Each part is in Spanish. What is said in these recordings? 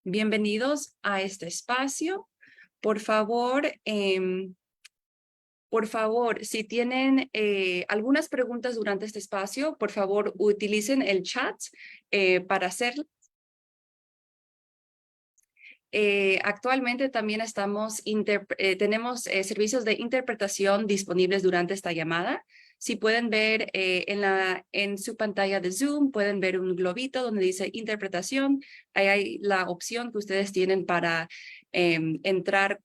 Bienvenidos a este espacio. Por favor, si tienen algunas preguntas durante este espacio, por favor, utilicen el chat para hacerlo. Actualmente también tenemos servicios de interpretación disponibles durante esta llamada. Si pueden ver en su pantalla de Zoom, pueden ver un globito donde dice interpretación. Ahí hay la opción que ustedes tienen para entrar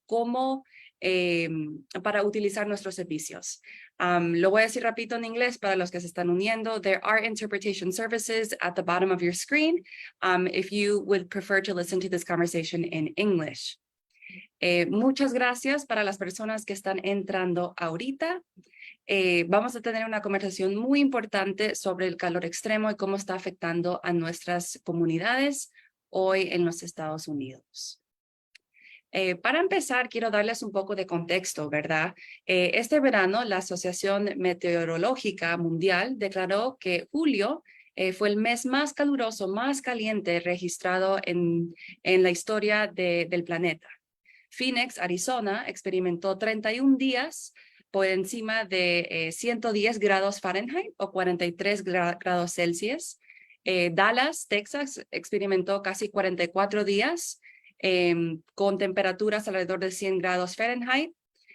para utilizar nuestros servicios. Lo voy a decir rapidito en inglés para los que se están uniendo. There are interpretation services at the bottom of your screen if you would prefer to listen to this conversation in English. Muchas gracias para las personas que están entrando ahorita. Vamos a tener una conversación muy importante sobre el calor extremo y cómo está afectando a nuestras comunidades hoy en los Estados Unidos. Para empezar, quiero darles un poco de contexto, ¿verdad? Este verano, la Asociación Meteorológica Mundial declaró que julio fue el mes más caluroso, más caliente registrado en la historia del planeta. Phoenix, Arizona, experimentó 31 días por encima de 110 grados Fahrenheit o 43 grados Celsius. Dallas, Texas, experimentó casi 44 días con temperaturas alrededor de 100 grados Fahrenheit,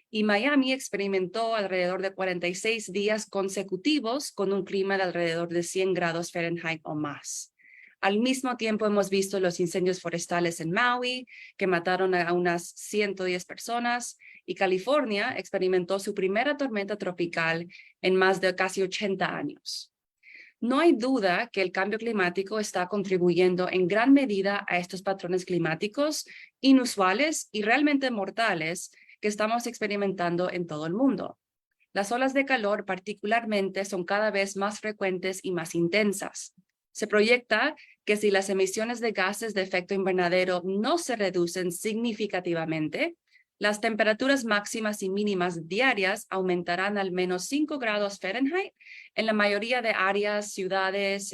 y Miami experimentó alrededor de 46 días consecutivos con un clima de alrededor de 100 grados Fahrenheit o más. Al mismo tiempo hemos visto los incendios forestales en Maui, que mataron a unas 110 personas, y California experimentó su primera tormenta tropical en más de casi 80 años. No hay duda que el cambio climático está contribuyendo en gran medida a estos patrones climáticos inusuales y realmente mortales que estamos experimentando en todo el mundo. Las olas de calor particularmente son cada vez más frecuentes y más intensas. Se proyecta que si las emisiones de gases de efecto invernadero no se reducen significativamente, las temperaturas máximas y mínimas diarias aumentarán al menos 5 grados Fahrenheit en la mayoría de áreas, ciudades,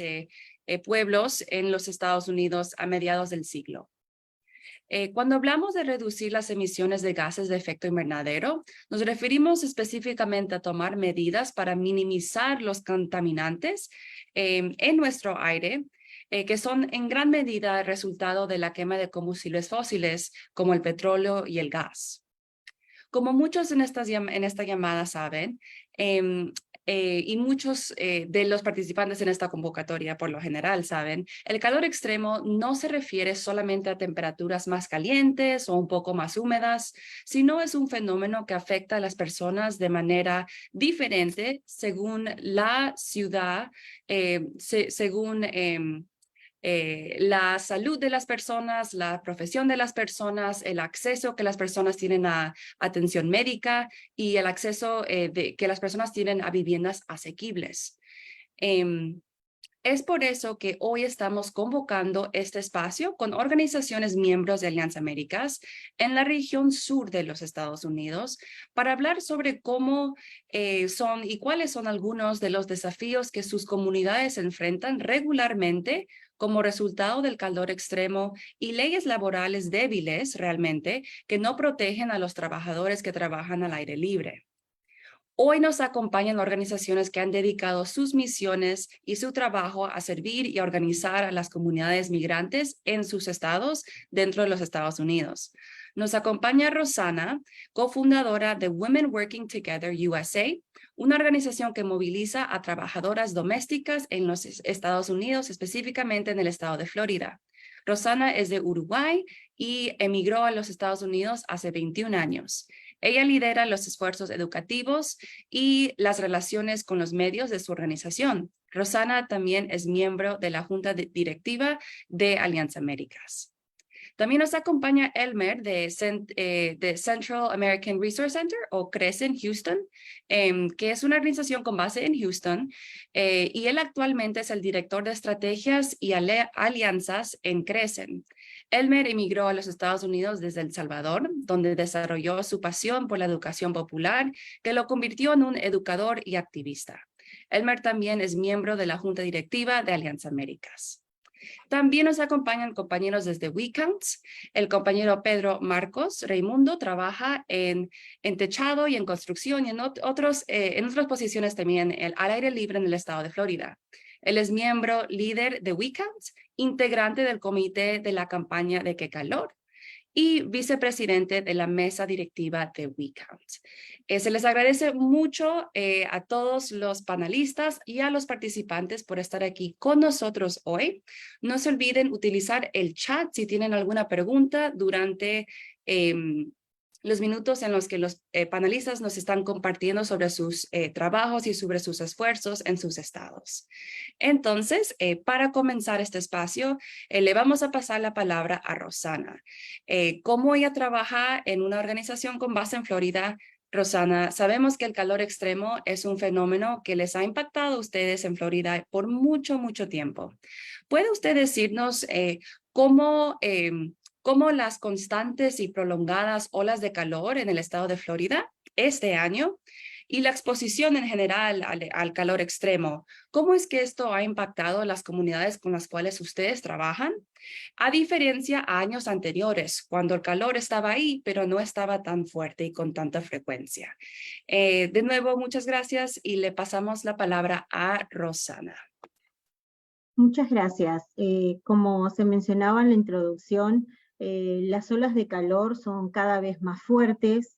pueblos en los Estados Unidos a mediados del siglo. Cuando hablamos de reducir las emisiones de gases de efecto invernadero, nos referimos específicamente a tomar medidas para minimizar los contaminantes en nuestro aire, que son en gran medida el resultado de la quema de combustibles fósiles como el petróleo y el gas. Como muchos en esta llamada saben, y muchos de los participantes en esta convocatoria por lo general saben, el calor extremo no se refiere solamente a temperaturas más calientes o un poco más húmedas, sino es un fenómeno que afecta a las personas de manera diferente según la ciudad, según la salud de las personas, la profesión de las personas, el acceso que las personas tienen a atención médica y el acceso que las personas tienen a viviendas asequibles. Es por eso que hoy estamos convocando este espacio con organizaciones miembros de Alianza Américas en la región sur de los Estados Unidos para hablar sobre cómo son y cuáles son algunos de los desafíos que sus comunidades enfrentan regularmente como resultado del calor extremo y leyes laborales débiles realmente que no protegen a los trabajadores que trabajan al aire libre. Hoy nos acompañan organizaciones que han dedicado sus misiones y su trabajo a servir y a organizar a las comunidades migrantes en sus estados dentro de los Estados Unidos. Nos acompaña Rosana, cofundadora de Women Working Together USA, una organización que moviliza a trabajadoras domésticas en los Estados Unidos, específicamente en el estado de Florida. Rosana es de Uruguay y emigró a los Estados Unidos hace 21 años. Ella lidera los esfuerzos educativos y las relaciones con los medios de su organización. Rosana también es miembro de la Junta Directiva de Alianza Américas. También nos acompaña Elmer de Central American Resource Center o CRECE en Houston, que es una organización con base en Houston, y él actualmente es el director de estrategias y alianzas en CRECE. Elmer emigró a los Estados Unidos desde El Salvador, donde desarrolló su pasión por la educación popular, que lo convirtió en un educador y activista. Elmer también es miembro de la Junta Directiva de Alianza Américas. También nos acompañan compañeros desde WeCounts. El compañero Pedro Marcos Raimundo trabaja en techado y en construcción y en otras posiciones también al aire libre en el estado de Florida. Él es miembro líder de WeCounts, integrante del comité de la campaña de Qué Calor y vicepresidente de la mesa directiva de WeCounts. Se les agradece mucho a todos los panelistas y a los participantes por estar aquí con nosotros hoy. No se olviden utilizar el chat si tienen alguna pregunta durante los minutos en los que los panelistas nos están compartiendo sobre sus trabajos y sobre sus esfuerzos en sus estados. Entonces, para comenzar este espacio, le vamos a pasar la palabra a Rosana. Como ella trabaja en una organización con base en Florida, Rosana, sabemos que el calor extremo es un fenómeno que les ha impactado a ustedes en Florida por mucho, mucho tiempo. ¿Puede usted decirnos cómo las constantes y prolongadas olas de calor en el estado de Florida este año y la exposición en general al calor extremo, cómo es que esto ha impactado las comunidades con las cuales ustedes trabajan? A diferencia a años anteriores, cuando el calor estaba ahí, pero no estaba tan fuerte y con tanta frecuencia. De nuevo, muchas gracias y le pasamos la palabra a Rosana. Muchas gracias. Como se mencionaba en la introducción, las olas de calor son cada vez más fuertes,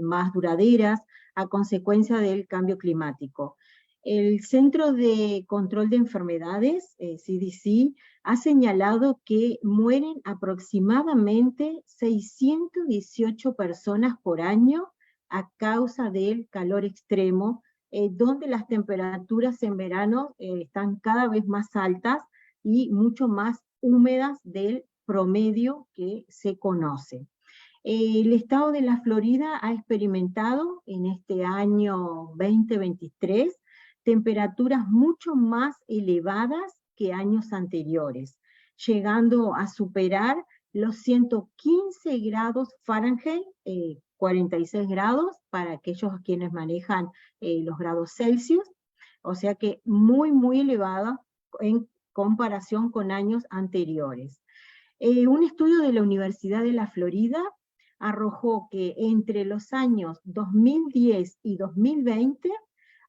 más duraderas, a consecuencia del cambio climático. El Centro de Control de Enfermedades, CDC, ha señalado que mueren aproximadamente 618 personas por año a causa del calor extremo, donde las temperaturas en verano están cada vez más altas y mucho más húmedas del promedio que se conoce. El estado de la Florida ha experimentado en este año 2023 temperaturas mucho más elevadas que años anteriores, llegando a superar los 115 grados Fahrenheit, 46 grados para aquellos quienes manejan los grados Celsius, o sea que muy, muy elevada en comparación con años anteriores. Un estudio de la Universidad de la Florida arrojó que entre los años 2010 y 2020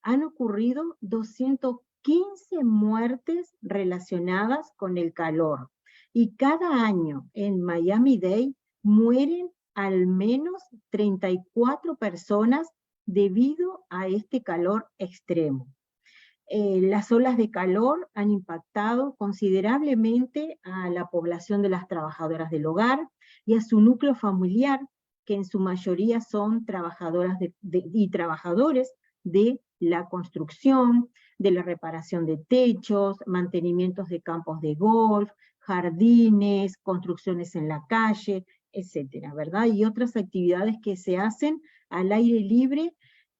han ocurrido 215 muertes relacionadas con el calor. Y cada año en Miami-Dade mueren al menos 34 personas debido a este calor extremo. Las olas de calor han impactado considerablemente a la población de las trabajadoras del hogar y a su núcleo familiar, que en su mayoría son trabajadoras y trabajadores de la construcción, de la reparación de techos, mantenimientos de campos de golf, jardines, construcciones en la calle, etcétera, ¿verdad? Y otras actividades que se hacen al aire libre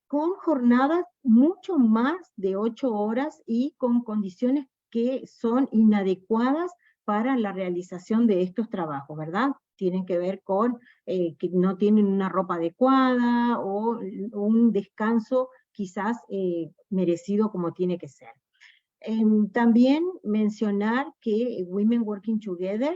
con jornadas mucho más de 8 horas y con condiciones que son inadecuadas para la realización de estos trabajos, ¿verdad? Tienen que ver con que no tienen una ropa adecuada o un descanso quizás merecido como tiene que ser. También mencionar que Women Working Together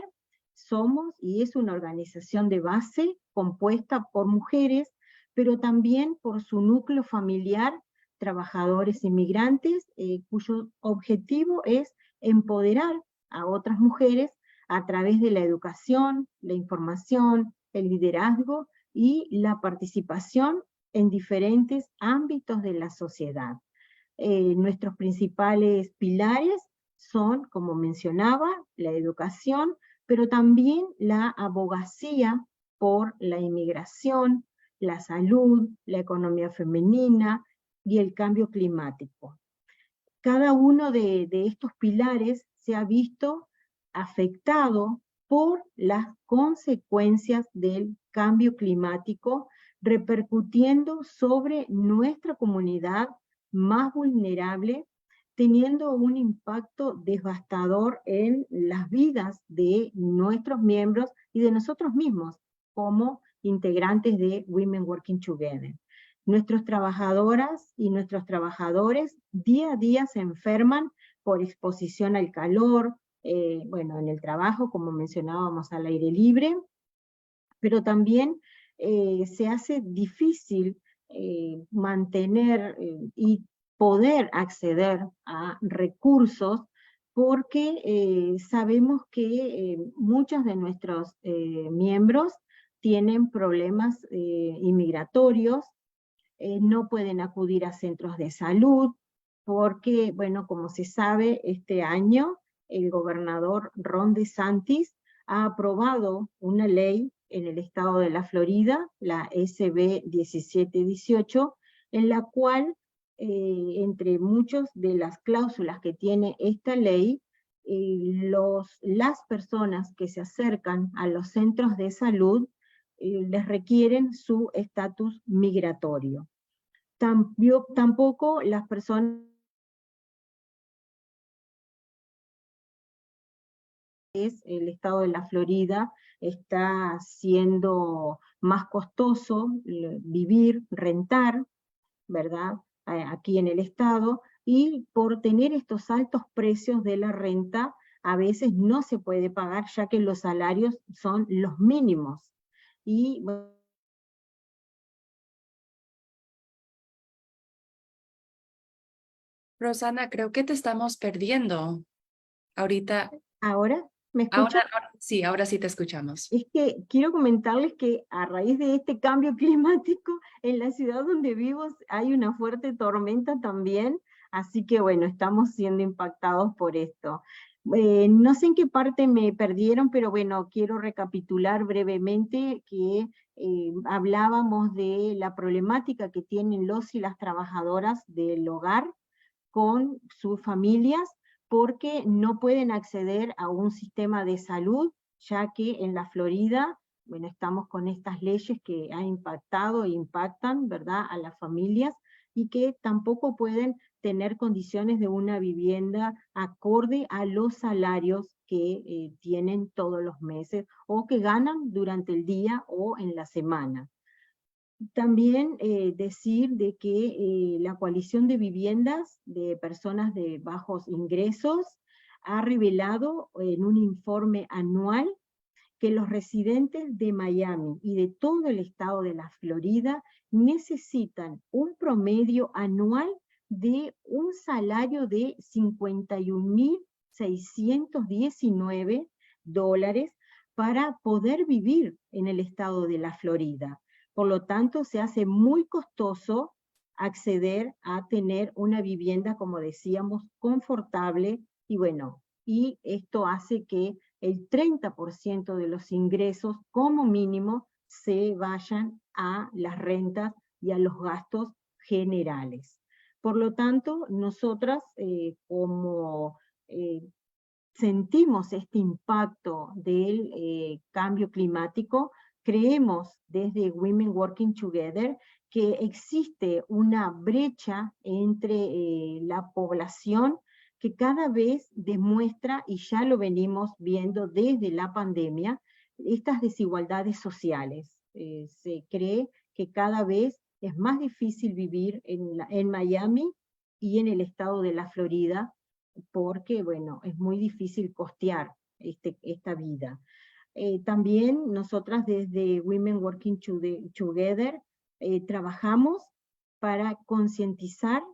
somos y es una organización de base compuesta por mujeres, pero también por su núcleo familiar, trabajadores inmigrantes, cuyo objetivo es empoderar a otras mujeres a través de la educación, la información, el liderazgo y la participación en diferentes ámbitos de la sociedad. Nuestros principales pilares son, como mencionaba, la educación, pero también la abogacía por la inmigración, la salud, la economía femenina y el cambio climático. Cada uno de estos pilares se ha visto afectado por las consecuencias del cambio climático, repercutiendo sobre nuestra comunidad más vulnerable, teniendo un impacto devastador en las vidas de nuestros miembros y de nosotros mismos como integrantes de Women Working Together. Nuestras trabajadoras y nuestros trabajadores día a día se enferman por exposición al calor, bueno, en el trabajo, como mencionábamos, al aire libre, pero también se hace difícil mantener y poder acceder a recursos porque sabemos que muchos de nuestros miembros tienen problemas inmigratorios, no pueden acudir a centros de salud, porque, bueno, como se sabe, este año el gobernador Ron DeSantis ha aprobado una ley en el estado de la Florida, la SB 1718, en la cual, entre muchas de las cláusulas que tiene esta ley, las personas que se acercan a los centros de salud les requieren su estatus migratorio. Tampoco las personas el estado de la Florida está siendo más costoso vivir, rentar, ¿verdad? Aquí en el estado, y por tener estos altos precios de la renta, a veces no se puede pagar ya que los salarios son los mínimos. Y bueno, Rosana, creo que te estamos perdiendo. Ahorita, ahora, ¿me escuchan? sí, ahora sí te escuchamos. Es que quiero comentarles que a raíz de este cambio climático, en la ciudad donde vivo hay una fuerte tormenta también, así que bueno, estamos siendo impactados por esto. No sé en qué parte me perdieron, pero bueno, quiero recapitular brevemente que hablábamos de la problemática que tienen los y las trabajadoras del hogar con sus familias porque no pueden acceder a un sistema de salud, ya que en la Florida, bueno, estamos con estas leyes que han impactado e impactan, ¿verdad?, a las familias, y que tampoco pueden tener condiciones de una vivienda acorde a los salarios que tienen todos los meses o que ganan durante el día o en la semana. También decir de que la coalición de viviendas de personas de bajos ingresos ha revelado en un informe anual que los residentes de Miami y de todo el estado de la Florida necesitan un promedio anual de un salario de $51,619 para poder vivir en el estado de la Florida. Por lo tanto, se hace muy costoso acceder a tener una vivienda, como decíamos, confortable y bueno, y esto hace que el 30% de los ingresos como mínimo se vayan a las rentas y a los gastos generales. Por lo tanto, nosotras como sentimos este impacto del cambio climático, creemos desde Women Working Together que existe una brecha entre la población que cada vez demuestra, y ya lo venimos viendo desde la pandemia, estas desigualdades sociales. Se cree que cada vez es más difícil vivir en Miami y en el estado de la Florida, porque, bueno, es muy difícil costear esta vida. También nosotras desde Women Working Together trabajamos para concientizar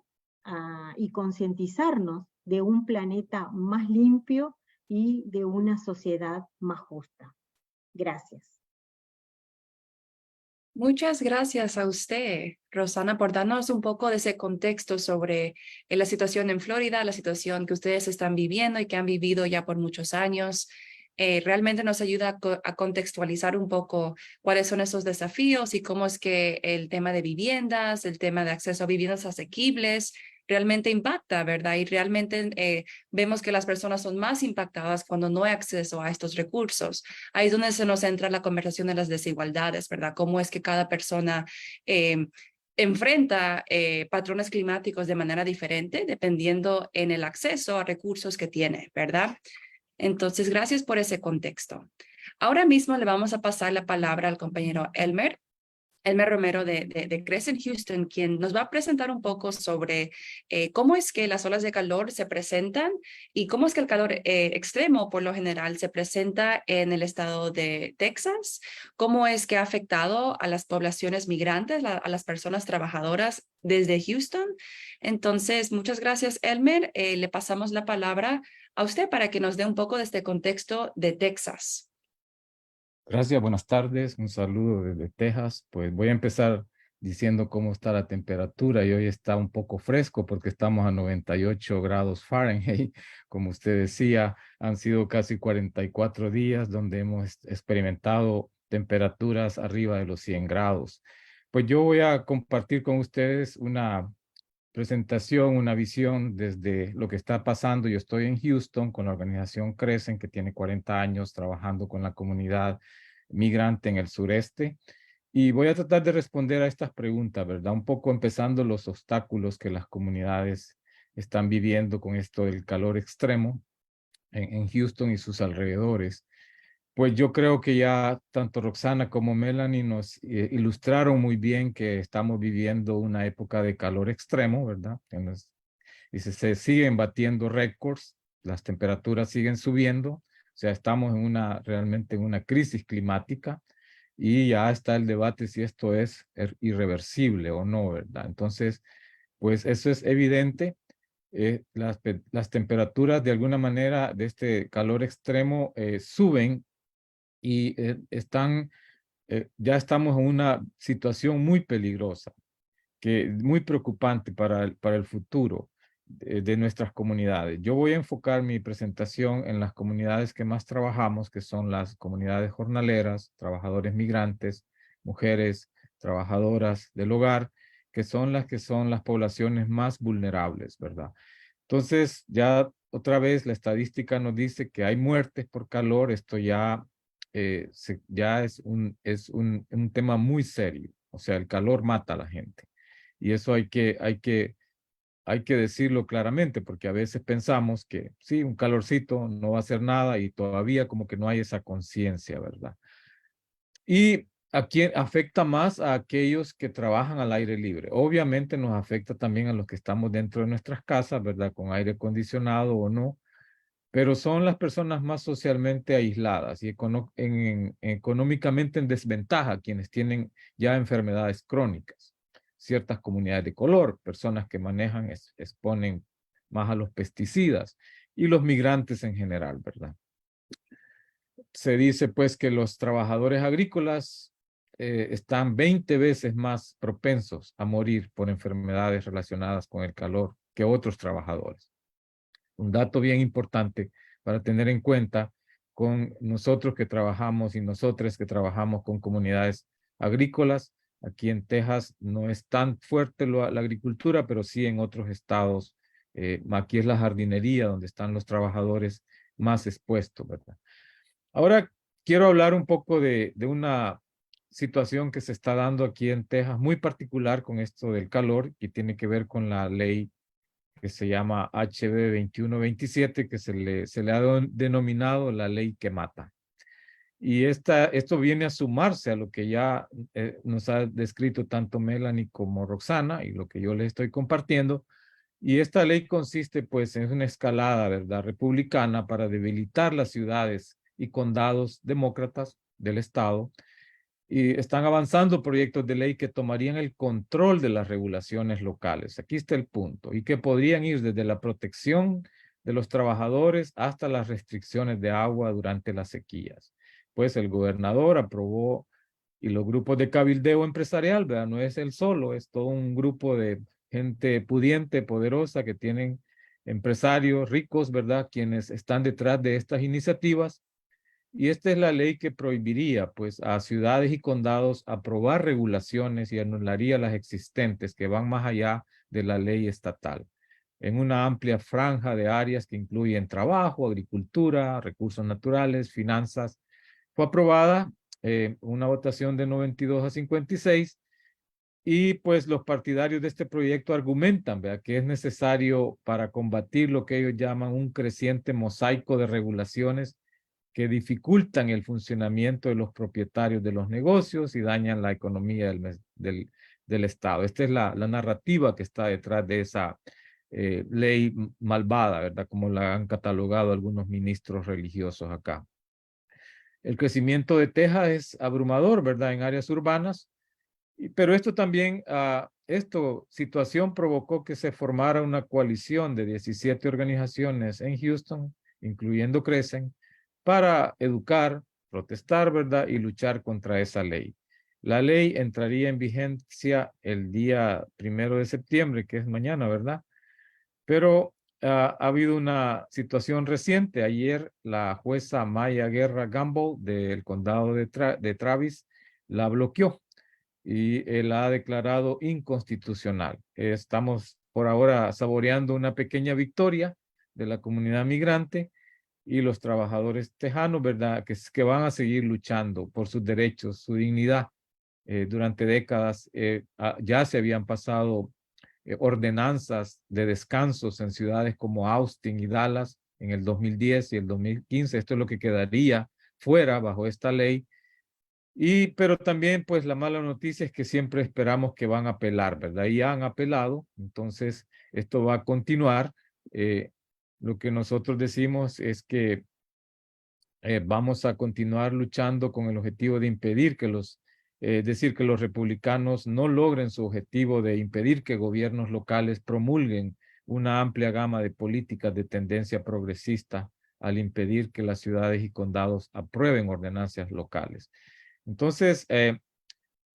y concientizarnos de un planeta más limpio y de una sociedad más justa. Gracias. Muchas gracias a usted, Rosana, por darnos un poco de ese contexto sobre la situación en Florida, la situación que ustedes están viviendo y que han vivido ya por muchos años. Realmente nos ayuda a contextualizar un poco cuáles son esos desafíos y cómo es que el tema de viviendas, el tema de acceso a viviendas asequibles, realmente impacta, ¿verdad? Y realmente vemos que las personas son más impactadas cuando no hay acceso a estos recursos. Ahí es donde se nos entra la conversación de las desigualdades, ¿verdad? Cómo es que cada persona enfrenta patrones climáticos de manera diferente dependiendo en el acceso a recursos que tiene, ¿verdad? Entonces, gracias por ese contexto. Ahora mismo le vamos a pasar la palabra al compañero Elmer. Elmer Romero de Crescent Houston, quien nos va a presentar un poco sobre cómo es que las olas de calor se presentan y cómo es que el calor extremo por lo general se presenta en el estado de Texas, cómo es que ha afectado a las poblaciones migrantes, a las personas trabajadoras desde Houston. Entonces, muchas gracias, Elmer. Le pasamos la palabra a usted para que nos dé un poco de este contexto de Texas. Gracias, buenas tardes. Un saludo desde Texas. Pues voy a empezar diciendo cómo está la temperatura y hoy está un poco fresco porque estamos a 98 grados Fahrenheit. Como usted decía, han sido casi 44 días donde hemos experimentado temperaturas arriba de los 100 grados. Pues yo voy a compartir con ustedes una presentación, una visión desde lo que está pasando. Yo estoy en Houston con la organización Crescent, que tiene 40 años trabajando con la comunidad migrante en el sureste. Y voy a tratar de responder a estas preguntas, ¿verdad? Un poco empezando los obstáculos que las comunidades están viviendo con esto del calor extremo en Houston y sus alrededores. Pues yo creo que ya tanto Roxana como Melanie nos ilustraron muy bien que estamos viviendo una época de calor extremo, ¿verdad? Y se siguen batiendo récords, las temperaturas siguen subiendo, o sea, estamos realmente en una crisis climática y ya está el debate si esto es irreversible o no, ¿verdad? Entonces, pues eso es evidente. Las temperaturas de alguna manera de este calor extremo suben y ya estamos en una situación muy peligrosa, muy preocupante para el futuro de nuestras comunidades. Yo voy a enfocar mi presentación en las comunidades que más trabajamos, que son las comunidades jornaleras, trabajadores migrantes, mujeres trabajadoras del hogar, que son las poblaciones más vulnerables, ¿verdad? Entonces, ya otra vez la estadística nos dice que hay muertes por calor. Esto ya es un tema muy serio. O sea, el calor mata a la gente. Y eso hay que decirlo claramente, porque a veces pensamos que sí, un calorcito no va a hacer nada y todavía como que no hay esa conciencia, ¿verdad? Y a quién afecta más a aquellos que trabajan al aire libre. Obviamente nos afecta también a los que estamos dentro de nuestras casas, ¿verdad? Con aire acondicionado o no, pero son las personas más socialmente aisladas y económicamente en desventaja, quienes tienen ya enfermedades crónicas. Ciertas comunidades de color, personas que manejan, exponen más a los pesticidas y los migrantes en general, ¿verdad? Se dice pues que los trabajadores agrícolas están 20 veces más propensos a morir por enfermedades relacionadas con el calor que otros trabajadores. Un dato bien importante para tener en cuenta con nosotros que trabajamos y nosotras que trabajamos con comunidades agrícolas. Aquí en Texas no es tan fuerte la agricultura, pero sí en otros estados. Aquí es la jardinería donde están los trabajadores más expuestos, ¿verdad? Ahora quiero hablar un poco de una situación que se está dando aquí en Texas, muy particular con esto del calor, que tiene que ver con la ley que se llama HB 2127, que se le ha denominado la ley que mata. Y esto viene a sumarse a lo que ya nos ha descrito tanto Melanie como Roxana y lo que yo les estoy compartiendo. Y esta ley consiste pues en una escalada, ¿verdad?, republicana para debilitar las ciudades y condados demócratas del estado. Y están avanzando proyectos de ley que tomarían el control de las regulaciones locales. Aquí está el punto. Y que podrían ir desde la protección de los trabajadores hasta las restricciones de agua durante las sequías. Pues el gobernador aprobó y los grupos de cabildeo empresarial, ¿verdad? No es él solo, es todo un grupo de gente pudiente, poderosa, que tienen empresarios ricos, ¿verdad? Quienes están detrás de estas iniciativas. Y esta es la ley que prohibiría, pues, a ciudades y condados aprobar regulaciones y anularía las existentes que van más allá de la ley estatal, en una amplia franja de áreas que incluyen trabajo, agricultura, recursos naturales, finanzas. Fue aprobada una votación de 92 a 56 y pues los partidarios de este proyecto argumentan, ¿verdad?, que es necesario para combatir lo que ellos llaman un creciente mosaico de regulaciones que dificultan el funcionamiento de los propietarios de los negocios y dañan la economía del Estado. Esta es la narrativa que está detrás de esa ley malvada, ¿verdad? Como la han catalogado algunos ministros religiosos acá. El crecimiento de Texas es abrumador, ¿verdad? En áreas urbanas, pero esto también, situación provocó que se formara una coalición de 17 organizaciones en Houston, incluyendo Crescent, para educar, protestar, ¿verdad? Y luchar contra esa ley. La ley entraría en vigencia el día 1 de septiembre, que es mañana, ¿verdad? Pero ha habido una situación reciente. Ayer la jueza Maya Guerra Gamble del condado de Travis la bloqueó y la ha declarado inconstitucional. Estamos por ahora saboreando una pequeña victoria de la comunidad migrante y los trabajadores tejanos, ¿verdad? Que van a seguir luchando por sus derechos, su dignidad. Durante décadas ya se habían pasado ordenanzas de descansos en ciudades como Austin y Dallas en el 2010 y el 2015. Esto es lo que quedaría fuera bajo esta ley. Pero también, pues, la mala noticia es que siempre esperamos que van a apelar, ¿verdad? Y han apelado, entonces esto va a continuar. Lo que nosotros decimos es que vamos a continuar luchando con el objetivo de impedir que decir que los republicanos no logren su objetivo de impedir que gobiernos locales promulguen una amplia gama de políticas de tendencia progresista al impedir que las ciudades y condados aprueben ordenanzas locales. Entonces,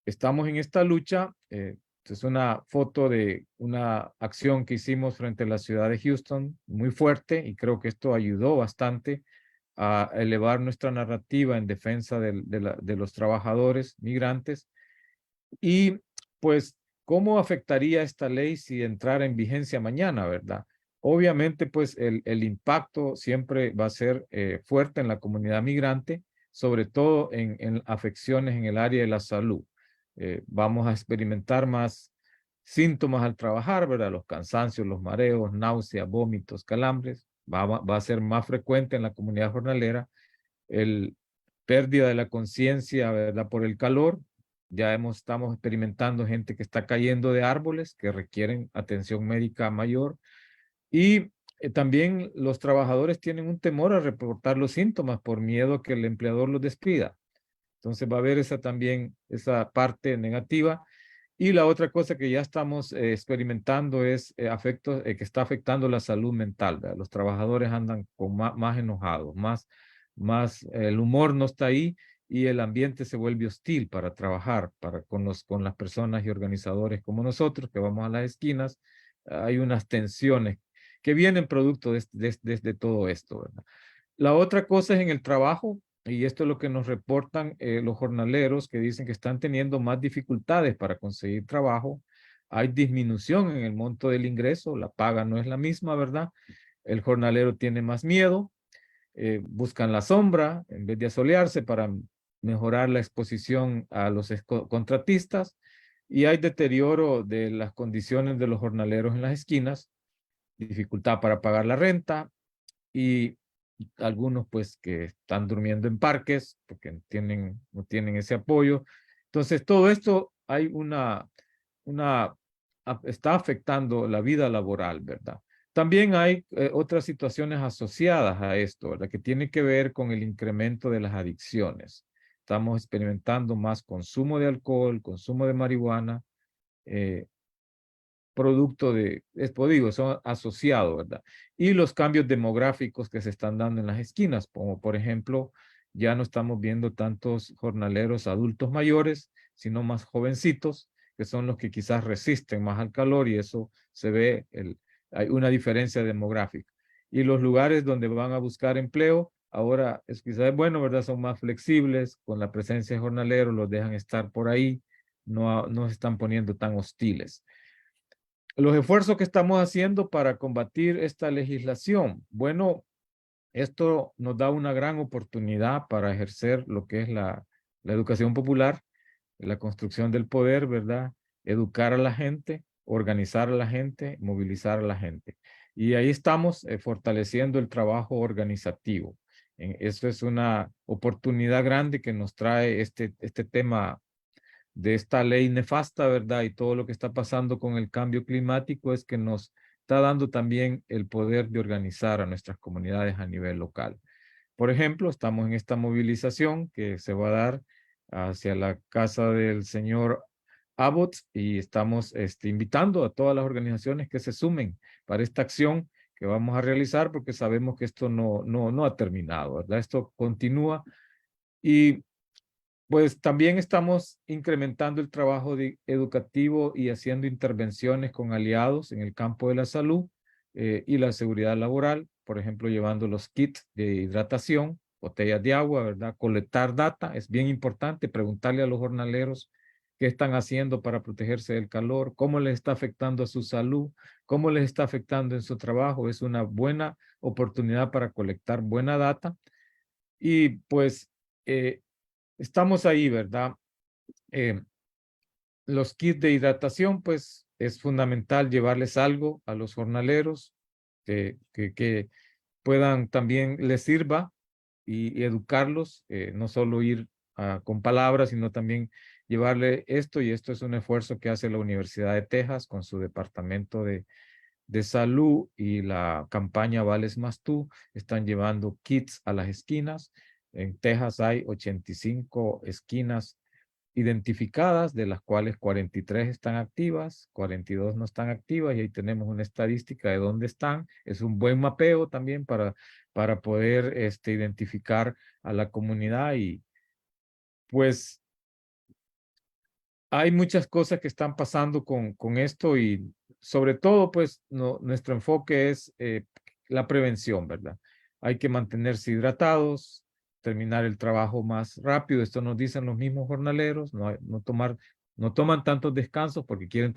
estamos en esta lucha. Es una foto de una acción que hicimos frente a la ciudad de Houston, muy fuerte, y creo que esto ayudó bastante a elevar nuestra narrativa en defensa de los trabajadores migrantes. Y pues, ¿cómo afectaría esta ley si entrara en vigencia mañana, verdad? Obviamente, pues el impacto siempre va a ser fuerte en la comunidad migrante, sobre todo en afecciones en el área de la salud. Vamos a experimentar más síntomas al trabajar, ¿verdad? Los cansancios, los mareos, náuseas, vómitos, calambres. Va a ser más frecuente en la comunidad jornalera el pérdida de la conciencia, ¿verdad? Por el calor. Ya estamos experimentando gente que está cayendo de árboles que requieren atención médica mayor. Y también los trabajadores tienen un temor a reportar los síntomas por miedo a que el empleador los despida. Entonces va a haber esa parte negativa. Y la otra cosa que ya estamos experimentando es afectos que está afectando la salud mental, ¿verdad? Los trabajadores andan más enojados, el humor no está ahí y el ambiente se vuelve hostil para trabajar con las personas y organizadores como nosotros que vamos a las esquinas. Hay unas tensiones que vienen producto de todo esto, ¿verdad? La otra cosa es en el trabajo, y esto es lo que nos reportan los jornaleros que dicen que están teniendo más dificultades para conseguir trabajo. Hay disminución en el monto del ingreso, la paga no es la misma, ¿verdad? El jornalero tiene más miedo, buscan la sombra en vez de asolearse para mejorar la exposición a los contratistas, y hay deterioro de las condiciones de los jornaleros en las esquinas, dificultad para pagar la renta y algunos pues que están durmiendo en parques porque no tienen ese apoyo. Entonces todo esto está afectando la vida laboral, ¿verdad? También hay otras situaciones asociadas a esto, ¿verdad? Que tiene que ver con el incremento de las adicciones. Estamos experimentando más consumo de alcohol, consumo de marihuana, producto digo, son asociados, ¿verdad? Y los cambios demográficos que se están dando en las esquinas, como por ejemplo, ya no estamos viendo tantos jornaleros adultos mayores, sino más jovencitos, que son los que quizás resisten más al calor, y eso se ve, hay una diferencia demográfica. Y los lugares donde van a buscar empleo, ahora es quizás bueno, ¿verdad? Son más flexibles, con la presencia de jornaleros, los dejan estar por ahí, no se están poniendo tan hostiles. Los esfuerzos que estamos haciendo para combatir esta legislación. Bueno, esto nos da una gran oportunidad para ejercer lo que es la educación popular, la construcción del poder, ¿verdad? Educar a la gente, organizar a la gente, movilizar a la gente. Y ahí estamos fortaleciendo el trabajo organizativo. Eso es una oportunidad grande que nos trae este tema de esta ley nefasta, ¿verdad? Y todo lo que está pasando con el cambio climático es que nos está dando también el poder de organizar a nuestras comunidades a nivel local. Por ejemplo, estamos en esta movilización que se va a dar hacia la casa del señor Abbott y estamos invitando a todas las organizaciones que se sumen para esta acción que vamos a realizar porque sabemos que esto no ha terminado, ¿verdad? Esto continúa y pues también estamos incrementando el trabajo educativo y haciendo intervenciones con aliados en el campo de la salud y la seguridad laboral, por ejemplo, llevando los kits de hidratación, botellas de agua, ¿verdad? Colectar data, es bien importante preguntarle a los jornaleros qué están haciendo para protegerse del calor, cómo les está afectando a su salud, cómo les está afectando en su trabajo. Es una buena oportunidad para colectar buena data y pues estamos ahí, ¿verdad? Eh, los kits de hidratación, pues es fundamental llevarles algo a los jornaleros que puedan también les sirva y educarlos, no solo ir con palabras, sino también llevarle esto, y esto es un esfuerzo que hace la Universidad de Texas con su departamento de salud y la campaña Vales Más Tú, están llevando kits a las esquinas. En Texas hay 85 esquinas identificadas, de las cuales 43 están activas, 42 no están activas, y ahí tenemos una estadística de dónde están. Es un buen mapeo también para poder identificar a la comunidad y pues hay muchas cosas que están pasando con esto y sobre todo pues nuestro enfoque es la prevención, ¿verdad? Hay que mantenerse hidratados, terminar el trabajo más rápido. Esto nos dicen los mismos jornaleros, no toman tantos descansos porque quieren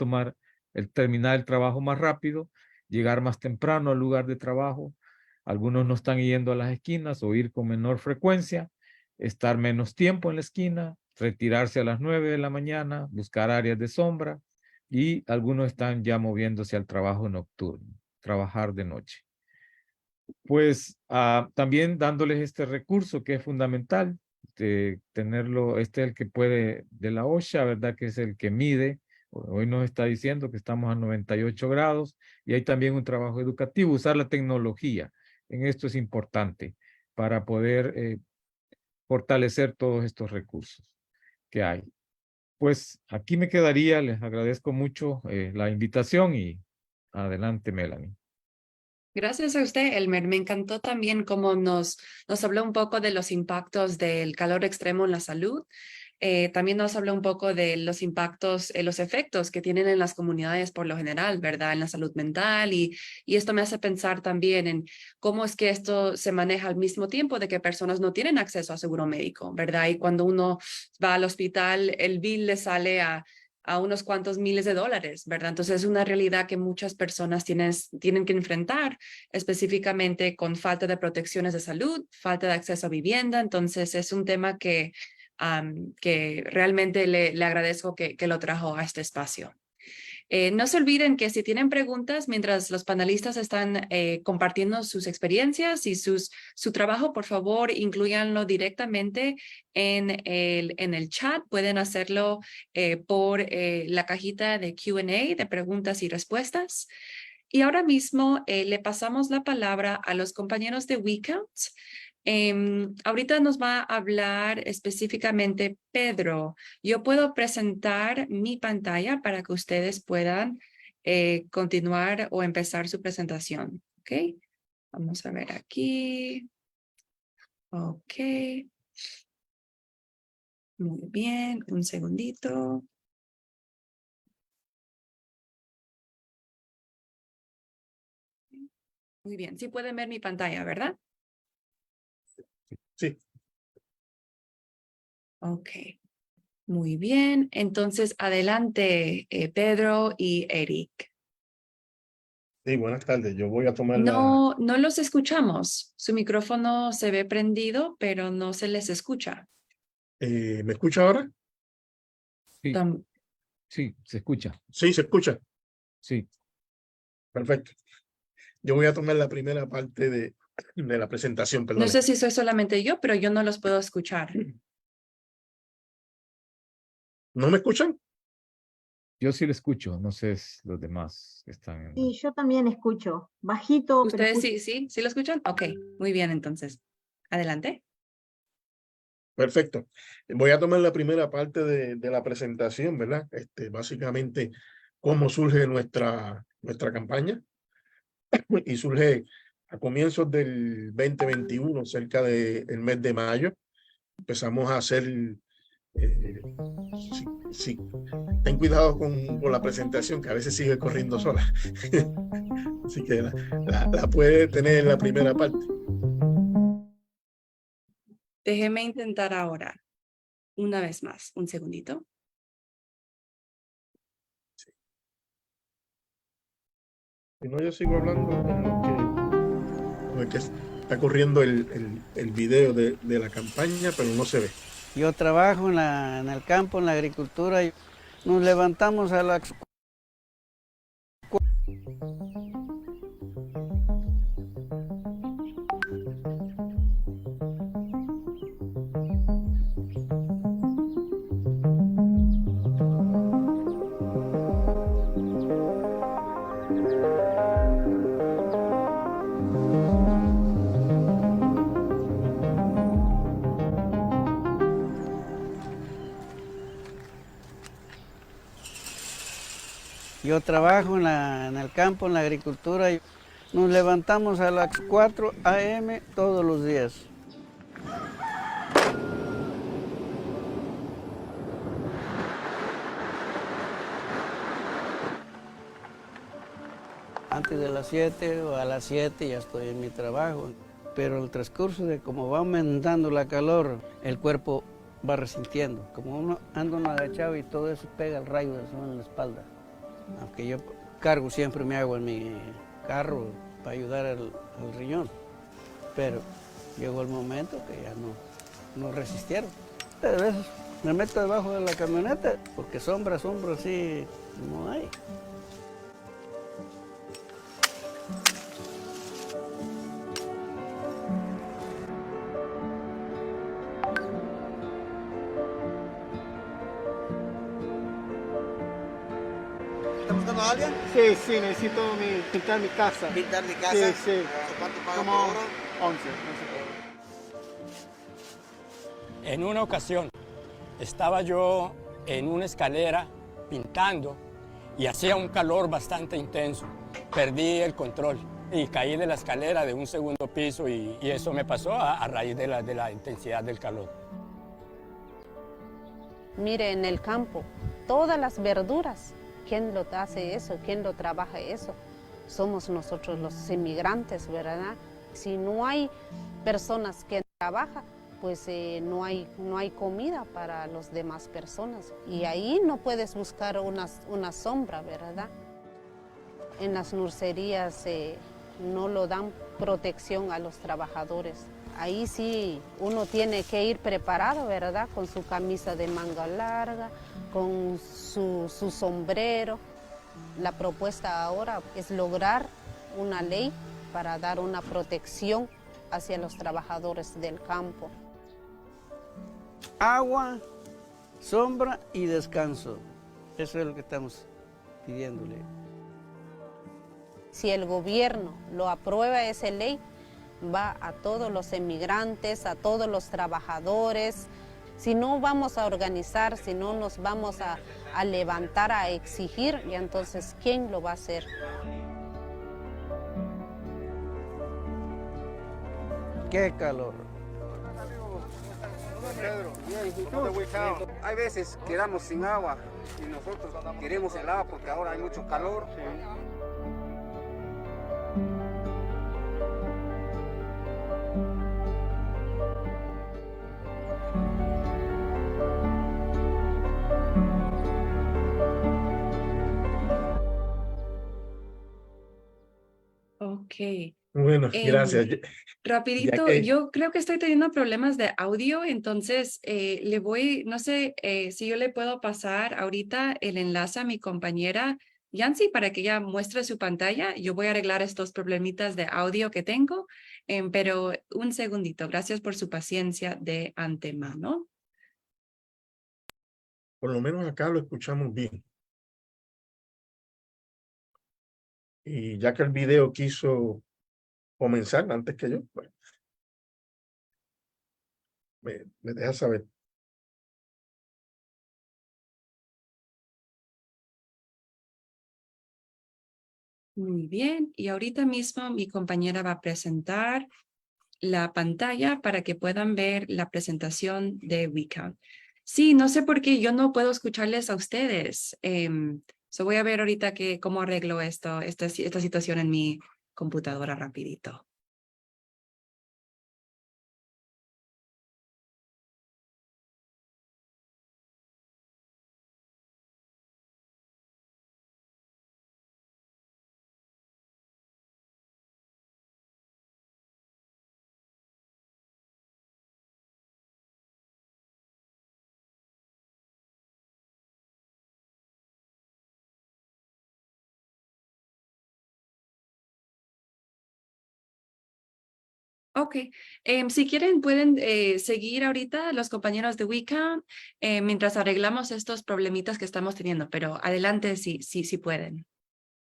terminar el trabajo más rápido, llegar más temprano al lugar de trabajo. Algunos no están yendo a las esquinas o ir con menor frecuencia, estar menos tiempo en la esquina, retirarse a las 9 de la mañana, buscar áreas de sombra, y algunos están ya moviéndose al trabajo nocturno, trabajar de noche. Pues también dándoles este recurso que es fundamental, de tenerlo, es el que puede, de la OSHA, ¿verdad? Que es el que mide. Hoy nos está diciendo que estamos a 98 grados y hay también un trabajo educativo, usar la tecnología. En esto es importante para poder fortalecer todos estos recursos que hay. Pues aquí me quedaría, les agradezco mucho la invitación y adelante, Melanie. Gracias a usted, Elmer. Me encantó también cómo nos habló un poco de los impactos del calor extremo en la salud. También nos habló un poco de los impactos, los efectos que tienen en las comunidades por lo general, ¿verdad? En la salud mental y esto me hace pensar también en cómo es que esto se maneja al mismo tiempo de que personas no tienen acceso a seguro médico, ¿verdad? Y cuando uno va al hospital, el bill le sale a unos cuantos miles de dólares, ¿verdad? Entonces es una realidad que muchas personas tienen que enfrentar, específicamente con falta de protecciones de salud, falta de acceso a vivienda. Entonces es un tema que realmente le agradezco que lo trajo a este espacio. No se olviden que si tienen preguntas mientras los panelistas están compartiendo sus experiencias y su trabajo, por favor, incluyanlo directamente en el chat. Pueden hacerlo por la cajita de Q&A, de preguntas y respuestas. Y ahora mismo le pasamos la palabra a los compañeros de WeCount. Ahorita nos va a hablar específicamente Pedro. Yo puedo presentar mi pantalla para que ustedes puedan continuar o empezar su presentación. ¿Ok? Vamos a ver aquí. Ok. Muy bien. Un segundito. Muy bien. Sí pueden ver mi pantalla, ¿verdad? Sí. Ok. Muy bien. Entonces, adelante, Pedro y Eric. Sí, buenas tardes. Yo voy a tomar No los escuchamos. Su micrófono se ve prendido, pero no se les escucha. ¿Me escucha ahora? Sí, Tam- sí, se escucha. Sí, se escucha. Sí. Perfecto. Yo voy a tomar la primera parte de la presentación, No perdón. sé si soy solamente yo, pero yo no los puedo escuchar. ¿No me escuchan? Yo sí lo escucho, no sé los demás que están en... Sí, yo también escucho, bajito, pero ¿Ustedes escucho. sí lo escuchan? Ok, muy bien, entonces. Adelante. Perfecto. Voy a tomar la primera parte de la presentación, ¿verdad? Básicamente, cómo surge nuestra campaña. Y surge a comienzos del 2021, cerca del mes de mayo. Empezamos a hacer, sí, ten cuidado con la presentación, que a veces sigue corriendo sola. Así que la puede tener en la primera parte. Déjeme intentar ahora. Una vez más, un segundito. Si no, yo sigo hablando en lo que está corriendo el video de la campaña, pero no se ve. Yo trabajo en el campo, en la agricultura. Y nos levantamos a las Yo trabajo en el campo, en la agricultura. Y nos levantamos a las 4 a.m. todos los días. Antes de las 7 o a las 7 ya estoy en mi trabajo. Pero el transcurso de cómo va aumentando la calor, el cuerpo va resintiendo. Como uno anda agachado y todo eso pega el rayo del sol en la espalda. Aunque yo cargo siempre mi agua en mi carro para ayudar al riñón. Pero llegó el momento que ya no resistieron. Pero a veces me meto debajo de la camioneta porque sombra sí no hay. ¿Está buscando a alguien? Sí, sí, necesito pintar mi casa. ¿Pintar mi casa? Sí, sí. ¿Cuánto pagan Como por hora? 11, no sé. En una ocasión estaba yo en una escalera pintando y hacía un calor bastante intenso. Perdí el control y caí de la escalera de un segundo piso y eso me pasó a raíz de la intensidad del calor. Mire, en el campo, todas las verduras, ¿quién lo hace eso? ¿Quién lo trabaja eso? Somos nosotros los inmigrantes, ¿verdad? Si no hay personas que trabajan, pues no hay comida para las demás personas. Y ahí no puedes buscar una sombra, ¿verdad? En las nurserías no lo dan protección a los trabajadores. Ahí sí uno tiene que ir preparado, ¿verdad? Con su camisa de manga larga, con su sombrero. La propuesta ahora es lograr una ley para dar una protección hacia los trabajadores del campo. Agua, sombra y descanso. Eso es lo que estamos pidiéndole. Si el gobierno lo aprueba esa ley, va a todos los emigrantes, a todos los trabajadores. Si no vamos a organizar, si no nos vamos a levantar a exigir, y entonces, ¿quién lo va a hacer? ¡Qué calor! Pedro, bien, Hay veces quedamos sin agua y nosotros queremos el agua porque ahora hay mucho calor. Ok. Bueno, Em, gracias. Rapidito, que- yo creo que estoy teniendo problemas de audio, entonces no sé si yo le puedo pasar ahorita el enlace a mi compañera Yancy para que ella muestre su pantalla. Yo voy a arreglar estos problemitas de audio que tengo, pero un segundito. Gracias por su paciencia de antemano. Por lo menos acá lo escuchamos bien. Y ya que el video quiso comenzar antes que yo, pues, me deja saber. Muy bien. Y ahorita mismo mi compañera va a presentar la pantalla para que puedan ver la presentación de WeCount. Sí, no sé por qué yo no puedo escucharles a ustedes. Voy a ver ahorita cómo arreglo esta situación en mi computadora rapidito. Ok, si quieren pueden seguir ahorita los compañeros de WeCount mientras arreglamos estos problemitas que estamos teniendo, pero adelante sí pueden.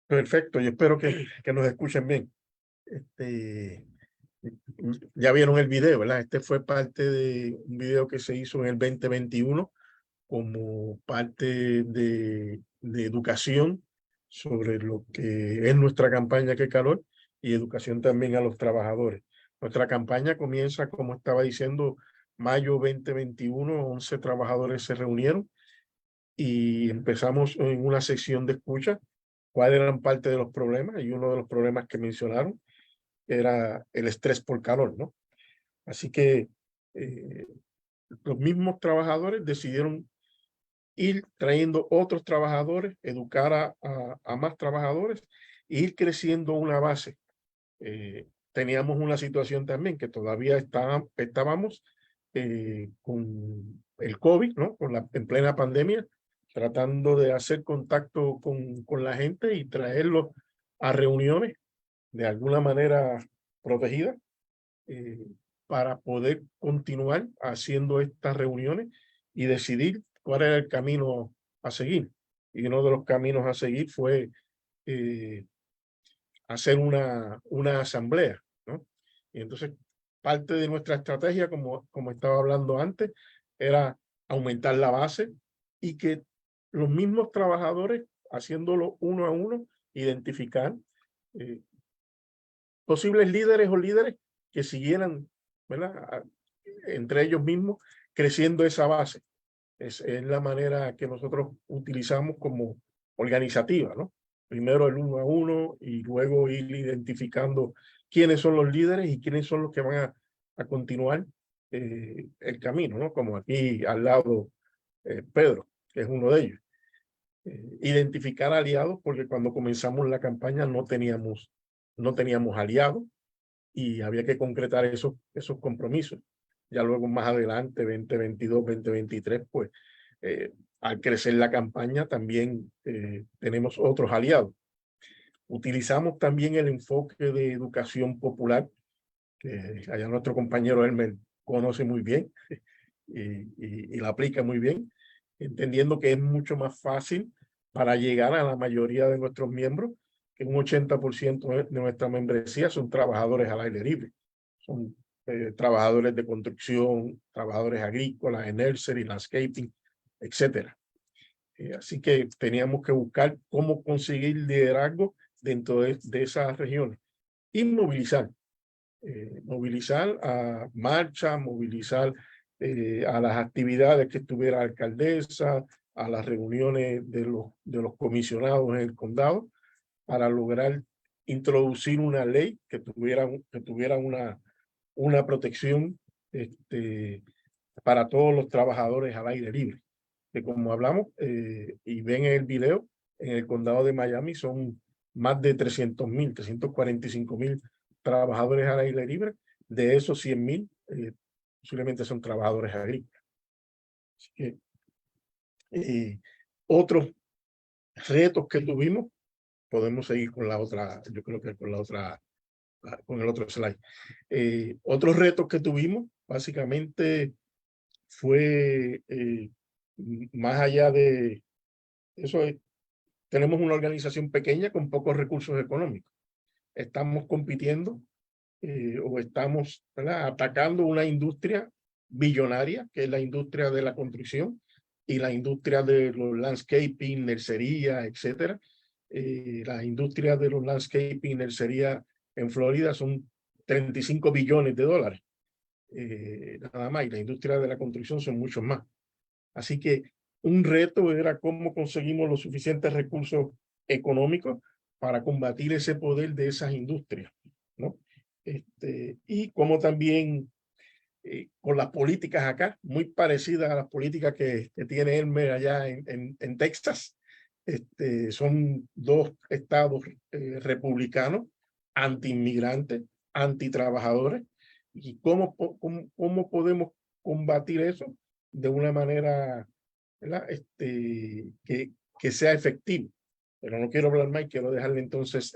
Perfecto, yo espero que nos escuchen bien. Ya vieron el video, ¿verdad? Este fue parte de un video que se hizo en el 2021 como parte de educación sobre lo que es nuestra campaña Qué Calor y educación también a los trabajadores. Nuestra campaña comienza, como estaba diciendo, mayo 2021, 11 trabajadores se reunieron y empezamos en una sesión de escucha cuáles eran parte de los problemas, y uno de los problemas que mencionaron era el estrés por calor, ¿no? Así que los mismos trabajadores decidieron ir trayendo otros trabajadores, educar a más trabajadores e ir creciendo una base. Teníamos una situación también que todavía estábamos con el COVID, ¿no? En plena pandemia, tratando de hacer contacto con la gente y traerlos a reuniones de alguna manera protegida para poder continuar haciendo estas reuniones y decidir cuál era el camino a seguir. Y uno de los caminos a seguir fue hacer una asamblea, ¿no? Y entonces parte de nuestra estrategia, como estaba hablando antes, era aumentar la base y que los mismos trabajadores, haciéndolo uno a uno, identificar posibles líderes o líderes que siguieran, ¿verdad? Entre ellos mismos, creciendo esa base. Es la manera que nosotros utilizamos como organizativa, ¿no? Primero el uno a uno y luego ir identificando quiénes son los líderes y quiénes son los que van a continuar el camino, ¿no? Como aquí al lado Pedro, que es uno de ellos. Identificar aliados, porque cuando comenzamos la campaña no teníamos aliados y había que concretar esos compromisos. Ya luego más adelante, 2022, 2023, pues al crecer la campaña también tenemos otros aliados. Utilizamos también el enfoque de educación popular, que allá nuestro compañero Elmer conoce muy bien y la aplica muy bien, entendiendo que es mucho más fácil para llegar a la mayoría de nuestros miembros, que un 80% de nuestra membresía son trabajadores al aire libre. Son trabajadores de construcción, trabajadores agrícolas, en nursery, landscaping, etc. Así que teníamos que buscar cómo conseguir liderazgo dentro de esas regiones y movilizar. Movilizar a marcha, movilizar a las actividades que estuviera la alcaldesa, a las reuniones de los comisionados en el condado, para lograr introducir una ley que tuviera una protección para todos los trabajadores al aire libre. Que como hablamos y ven en el video, en el condado de Miami son más de 300,000, 345,000 trabajadores al aire libre. De esos 100,000 posiblemente son trabajadores agrícolas. Así que otros retos que tuvimos, podemos seguir con la otra, yo creo que con la otra, con el otro slide. Otros retos que tuvimos, básicamente, fue más allá de eso, tenemos una organización pequeña con pocos recursos económicos. Estamos compitiendo o estamos, ¿verdad?, atacando una industria billonaria, que es la industria de la construcción y la industria de los landscaping, nercería, etcétera. La industria de los landscaping, nercería en Florida son 35 billones de dólares. Nada más, y la industria de la construcción son muchos más. Así que un reto era cómo conseguimos los suficientes recursos económicos para combatir ese poder de esas industrias, ¿no? Y como también con las políticas acá, muy parecidas a las políticas que tiene Elmer allá en Texas. Son dos estados republicanos, anti-inmigrantes, anti-trabajadores. ¿Y cómo podemos combatir eso de una manera, ¿verdad?, que sea efectivo? Pero no quiero hablar más y quiero dejarle entonces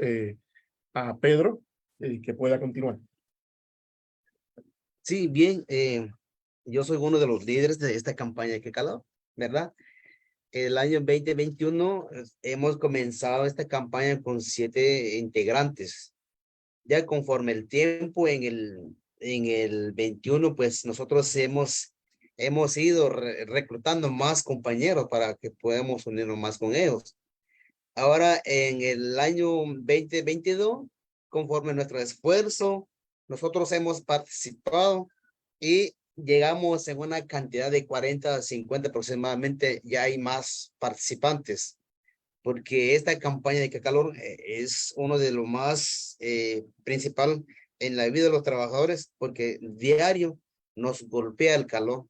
a Pedro que pueda continuar. Sí, bien, yo soy uno de los líderes de esta campaña que calor, ¿verdad? El año 2021 hemos comenzado esta campaña con 7 integrantes. Ya conforme el tiempo en el 21, pues nosotros hemos ido reclutando más compañeros para que podamos unirnos más con ellos. Ahora en el año 2022, conforme nuestro esfuerzo, nosotros hemos participado y llegamos en una cantidad de 40 a 50 aproximadamente. Ya hay más participantes, porque esta campaña de calor es uno de los más principal en la vida de los trabajadores, porque diario nos golpea el calor.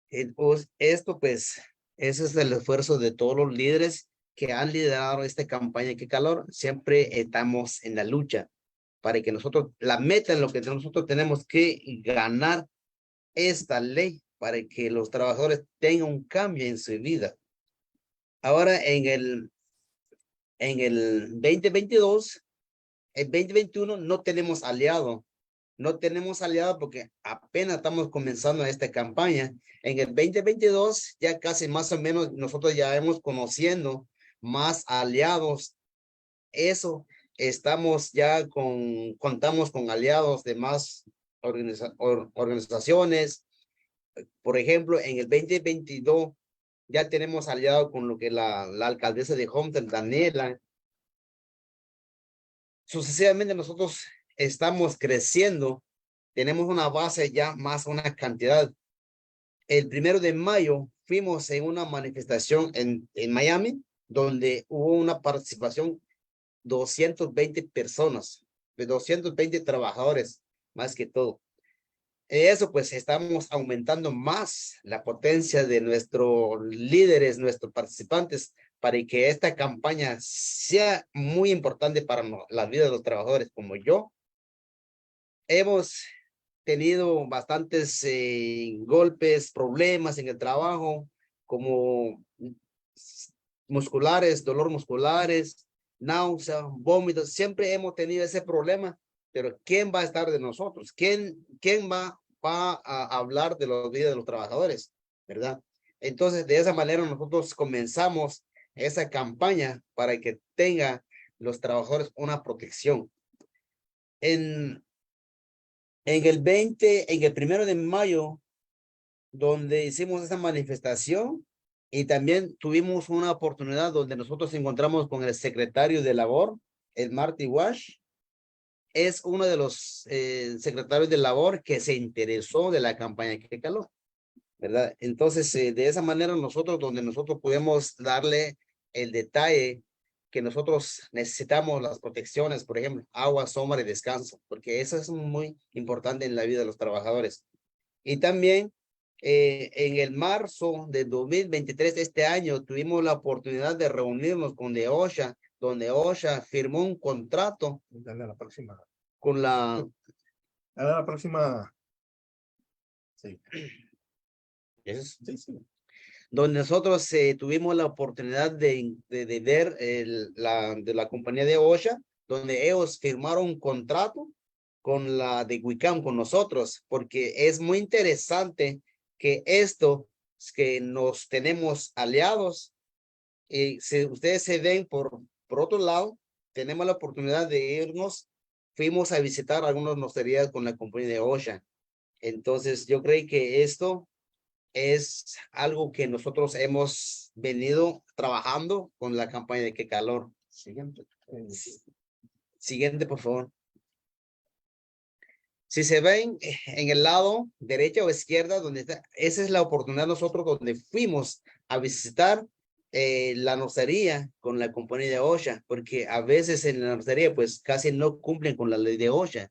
Esto pues, ese es el esfuerzo de todos los líderes que han liderado esta campaña de calor. Siempre estamos en la lucha para que nosotros, la meta en lo que nosotros tenemos que ganar esta ley para que los trabajadores tengan un cambio en su vida. Ahora en el 2022, el 2021 no tenemos aliado. No tenemos aliado porque apenas estamos comenzando esta campaña. En el 2022 ya casi más o menos nosotros ya hemos conociendo más aliados. Eso estamos ya contamos con aliados de más organizaciones. Por ejemplo, en el 2022 ya tenemos aliado con lo que la alcaldesa de Homestead, Daniela. Sucesivamente nosotros estamos creciendo, tenemos una base ya más una cantidad. El 1 de mayo fuimos en una manifestación en Miami, donde hubo una participación 220 personas, de 220 trabajadores, más que todo. Eso pues estamos aumentando más la potencia de nuestros líderes, nuestros participantes, para que esta campaña sea muy importante para la vida de los trabajadores. Como yo, hemos tenido bastantes golpes, problemas en el trabajo, como musculares, dolor musculares, náuseas, vómitos. Siempre hemos tenido ese problema, pero ¿quién va a estar de nosotros? ¿Quién va a hablar de la vida de los trabajadores? ¿Verdad? Entonces, de esa manera nosotros comenzamos esa campaña para que tengan los trabajadores una protección. En el 1 de mayo, donde hicimos esa manifestación, y también tuvimos una oportunidad donde nosotros encontramos con el secretario de Labor, el Marty Wash. Es uno de los secretarios de Labor que se interesó de la campaña que caló, ¿verdad? Entonces, de esa manera donde nosotros podemos darle el detalle que nosotros necesitamos las protecciones, por ejemplo, agua, sombra y descanso, porque eso es muy importante en la vida de los trabajadores. Y también en el marzo de 2023, este año, tuvimos la oportunidad de reunirnos con OSHA, donde OSHA firmó un contrato. Dale a la próxima. Con la... Dale a la próxima. Sí. Sí. donde nosotros tuvimos la oportunidad de ver de la compañía de OSHA, donde ellos firmaron un contrato con la de WICAM, con nosotros, porque es muy interesante que esto, que nos tenemos aliados, y si ustedes se ven por otro lado, tenemos la oportunidad de irnos, fuimos a visitar algunas nosterías con la compañía de OSHA. Entonces yo creo que esto es algo que nosotros hemos venido trabajando con la campaña de Qué Calor. Siguiente. Siguiente, por favor. Si se ven en el lado derecha o izquierda, donde está, esa es la oportunidad nosotros donde fuimos a visitar la nocería con la compañía de OSHA, porque a veces en la nocería pues casi no cumplen con la ley de OSHA.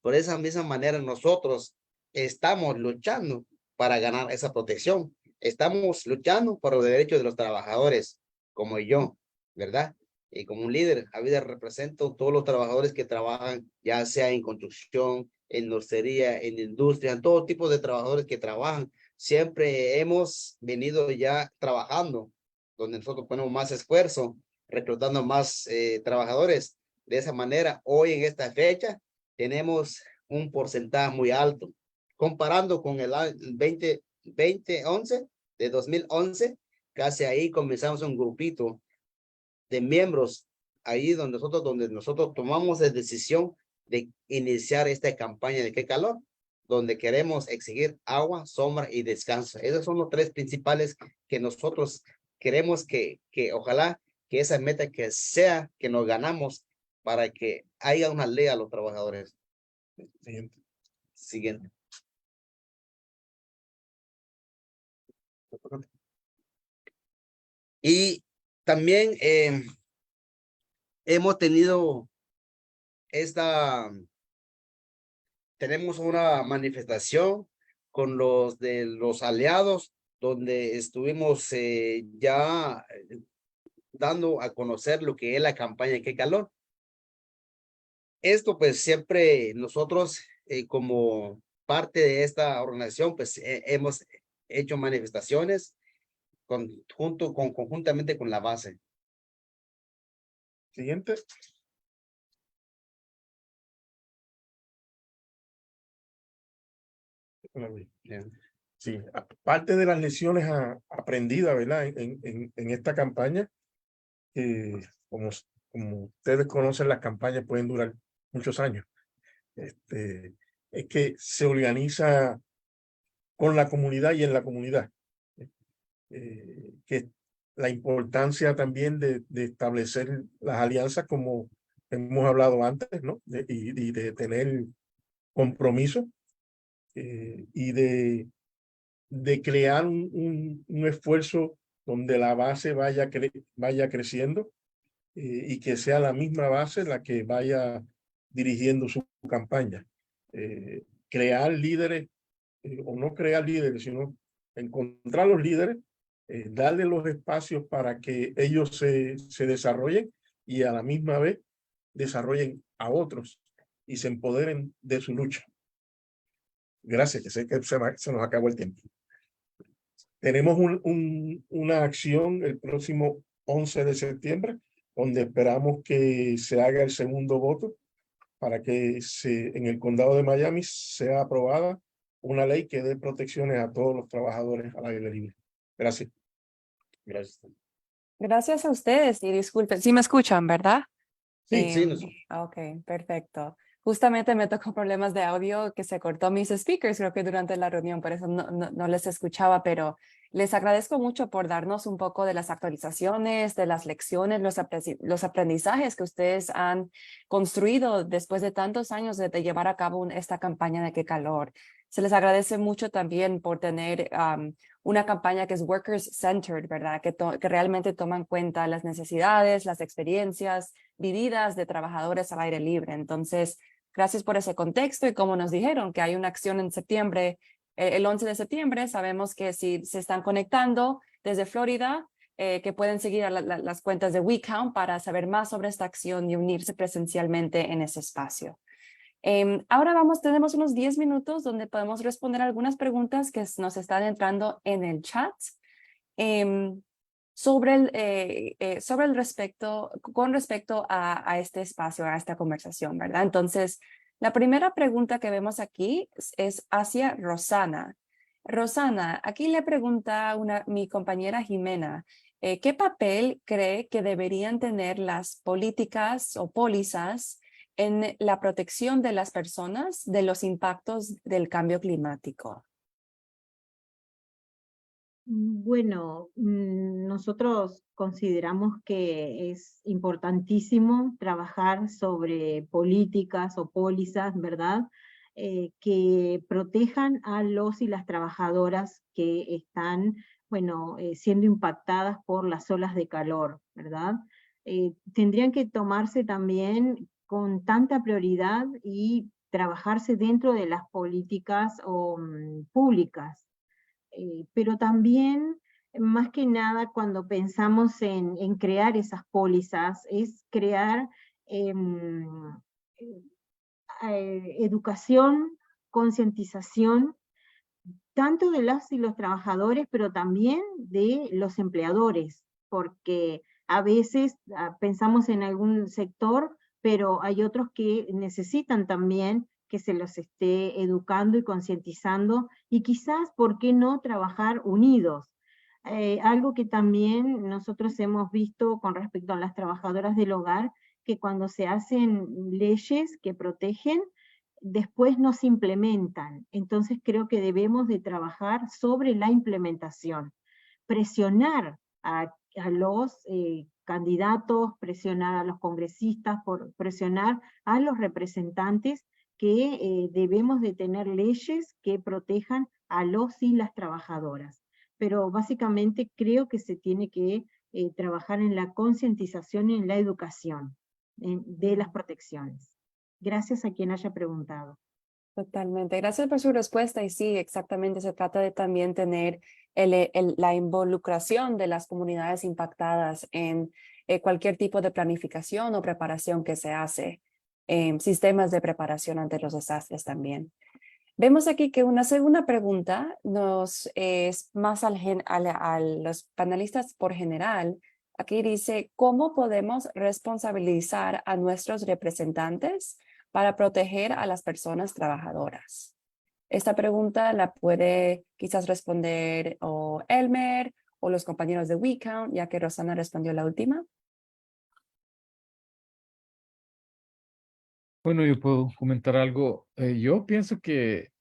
Por esa misma manera nosotros estamos luchando para ganar esa protección. Estamos luchando por los derechos de los trabajadores, como yo, ¿verdad? Y como un líder, a vida represento todos los trabajadores que trabajan, ya sea en construcción, en nocería, en industria, en todo tipo de trabajadores que trabajan. Siempre hemos venido ya trabajando, donde nosotros ponemos más esfuerzo, reclutando más trabajadores. De esa manera, hoy en esta fecha, tenemos un porcentaje muy alto. Comparando con el 2011, de 2011, casi ahí comenzamos un grupito de miembros, ahí donde nosotros tomamos la decisión de iniciar esta campaña de Qué Calor, donde queremos exigir agua, sombra y descanso. Esos son los tres principales que nosotros queremos que ojalá que esa meta que sea que nos ganamos para que haya una ley a los trabajadores. Siguiente. Y también hemos tenido tenemos una manifestación con los de los aliados, donde estuvimos ya dando a conocer lo que es la campaña Qué Calor. Esto pues siempre nosotros como parte de esta organización pues hemos hecho manifestaciones conjuntamente con la base. Siguiente. Sí, aparte de las lecciones aprendidas, ¿verdad? En esta campaña, como ustedes conocen, las campañas pueden durar muchos años. Es que se organiza con la comunidad y en la comunidad. Que la importancia también de establecer las alianzas, como hemos hablado antes, ¿no? Y de tener compromiso y de crear un esfuerzo donde la base vaya creciendo y que sea la misma base la que vaya dirigiendo su campaña. Crear líderes, o no crear líderes, sino encontrar los líderes, darle los espacios para que ellos se desarrollen y a la misma vez desarrollen a otros y se empoderen de su lucha. Gracias, que sé que se nos acabó el tiempo. Tenemos una acción el próximo 11 de septiembre, donde esperamos que se haga el segundo voto para que en el condado de Miami sea aprobada una ley que dé protecciones a todos los trabajadores al aire libre. Gracias. Gracias. Gracias a ustedes y disculpen, sí me escuchan, ¿verdad? Sí. Ok, perfecto. Justamente me tocó problemas de audio que se cortó mis speakers, creo que durante la reunión, por eso no les escuchaba, pero les agradezco mucho por darnos un poco de las actualizaciones, de las lecciones, los aprendizajes que ustedes han construido después de tantos años de llevar a cabo esta campaña de Qué Calor. Se les agradece mucho también por tener una campaña que es workers-centered, ¿verdad? Que realmente toma en cuenta las necesidades, las experiencias vividas de trabajadores al aire libre. Entonces, gracias por ese contexto y como nos dijeron que hay una acción en septiembre, el 11 de septiembre, sabemos que si se están conectando desde Florida, que pueden seguir a las cuentas de WeCount para saber más sobre esta acción y unirse presencialmente en ese espacio. Ahora tenemos unos 10 minutos donde podemos responder algunas preguntas que nos están entrando en el chat. con respecto a este espacio, a esta conversación, ¿verdad? Entonces, la primera pregunta que vemos aquí es hacia Rosana. Rosana, aquí le pregunta mi compañera Jimena, ¿qué papel cree que deberían tener las políticas o pólizas en la protección de las personas de los impactos del cambio climático? Bueno, nosotros consideramos que es importantísimo trabajar sobre políticas o pólizas, ¿verdad? Que protejan a los y las trabajadoras que están, bueno, siendo impactadas por las olas de calor, ¿verdad? Tendrían que tomarse también con tanta prioridad y trabajarse dentro de las políticas públicas. Pero también, más que nada, cuando pensamos en crear esas pólizas, es crear educación, concientización, tanto de las y los trabajadores, pero también de los empleadores, porque a veces pensamos en algún sector, pero hay otros que necesitan también que se los esté educando y concientizando, y quizás, ¿por qué no trabajar unidos? Algo que también nosotros hemos visto con respecto a las trabajadoras del hogar, que cuando se hacen leyes que protegen, después no se implementan. Entonces creo que debemos de trabajar sobre la implementación, presionar a los candidatos, presionar a los congresistas, presionar a los representantes que debemos de tener leyes que protejan a los y las trabajadoras. Pero básicamente creo que se tiene que trabajar en la concientización y en la educación de las protecciones. Gracias a quien haya preguntado. Totalmente. Gracias por su respuesta. Y sí, exactamente, se trata de también tener la involucración de las comunidades impactadas en cualquier tipo de planificación o preparación que se hace, sistemas de preparación ante los desastres también. Vemos aquí que una segunda pregunta es más a los panelistas por general. Aquí dice, ¿cómo podemos responsabilizar a nuestros representantes para proteger a las personas trabajadoras? Esta pregunta la puede quizás responder o Elmer o los compañeros de WeCount, ya que Rosana respondió la última. Bueno, yo puedo comentar algo. Yo pienso que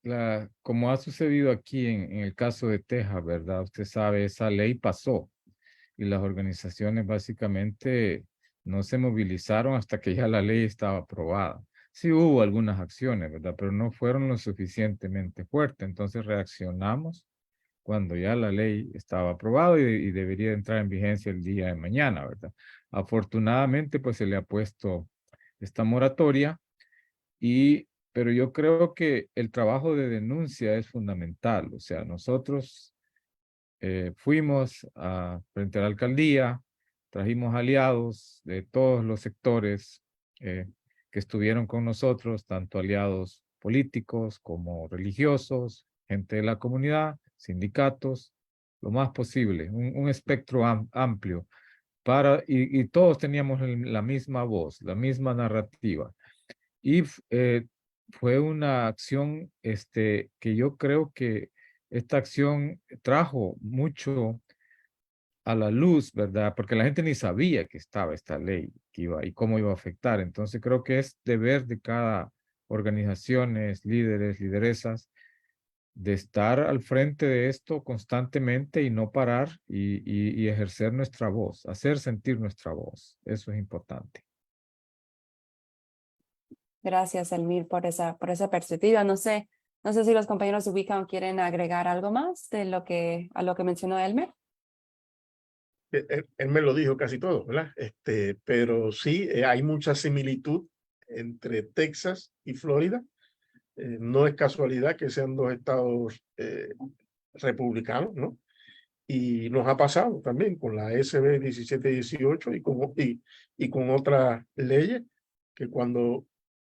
como ha sucedido aquí en el caso de Texas, ¿verdad? Usted sabe, esa ley pasó y las organizaciones básicamente no se movilizaron hasta que ya la ley estaba aprobada. Sí hubo algunas acciones, ¿verdad? Pero no fueron lo suficientemente fuertes. Entonces reaccionamos cuando ya la ley estaba aprobada y debería entrar en vigencia el día de mañana, ¿verdad? Afortunadamente, pues se le ha puesto esta moratoria. Pero yo creo que el trabajo de denuncia es fundamental. O sea, nosotros fuimos frente a la alcaldía, trajimos aliados de todos los sectores que estuvieron con nosotros, tanto aliados políticos como religiosos, gente de la comunidad, sindicatos, lo más posible, un espectro amplio. Y todos teníamos la misma voz, la misma narrativa. Y fue una acción que yo creo que esta acción trajo mucho a la luz, ¿verdad? Porque la gente ni sabía que estaba esta ley que iba y cómo iba a afectar. Entonces creo que es deber de cada organizaciones, líderes, lideresas, de estar al frente de esto constantemente y no parar y ejercer nuestra voz, hacer sentir nuestra voz. Eso es importante. Gracias, Elmir, por esa perspectiva. No sé si los compañeros de WeCount quieren agregar algo más de a lo que mencionó Elmer. Él me lo dijo casi todo, ¿verdad? Pero sí, hay mucha similitud entre Texas y Florida. No es casualidad que sean dos estados republicanos, ¿no? Y nos ha pasado también con la SB 1718 y con otras leyes que cuando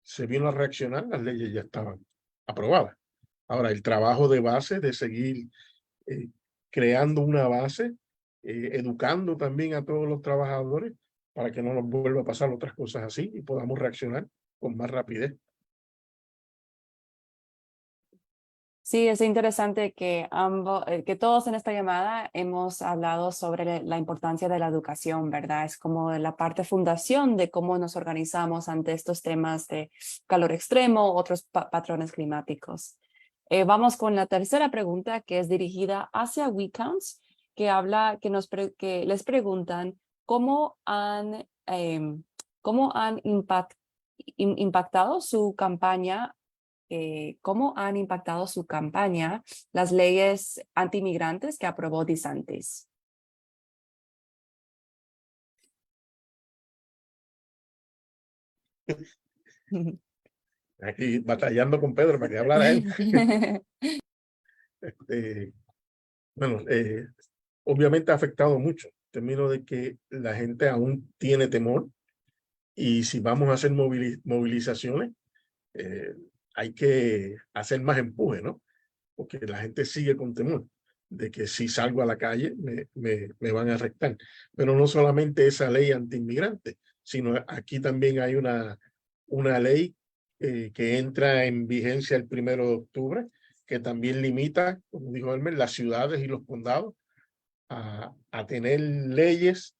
se vino a reaccionar, las leyes ya estaban aprobadas. Ahora, el trabajo de base de seguir creando una base educando también a todos los trabajadores para que no nos vuelva a pasar otras cosas así y podamos reaccionar con más rapidez. Sí, es interesante que que todos en esta llamada hemos hablado sobre la importancia de la educación, ¿verdad? Es como la parte fundación de cómo nos organizamos ante estos temas de calor extremo, otros patrones climáticos. Vamos con la tercera pregunta, que es dirigida hacia WeCounts, que les preguntan cómo han impactado su campaña. ¿Cómo han impactado su campaña las leyes antimigrantes que aprobó DeSantis? Aquí batallando con Pedro para que hablara él. Bueno, obviamente ha afectado mucho, en términos de que la gente aún tiene temor y si vamos a hacer movilizaciones, hay que hacer más empuje, ¿no? Porque la gente sigue con temor de que si salgo a la calle me van a arrestar. Pero no solamente esa ley antiinmigrante, sino aquí también hay una ley que entra en vigencia el 1 de octubre, que también limita, como dijo Elmer, las ciudades y los condados a tener leyes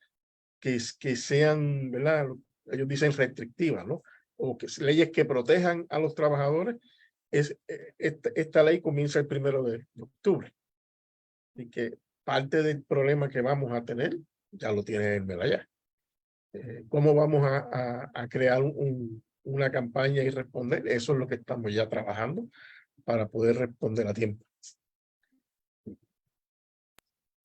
que sean, ¿verdad? Ellos dicen restrictivas, ¿no? O que leyes que protejan a los trabajadores. Esta ley comienza el 1 de octubre. Y que parte del problema que vamos a tener, ya lo tiene Elmer allá. ¿Cómo vamos a crear una campaña y responder? Eso es lo que estamos ya trabajando para poder responder a tiempo.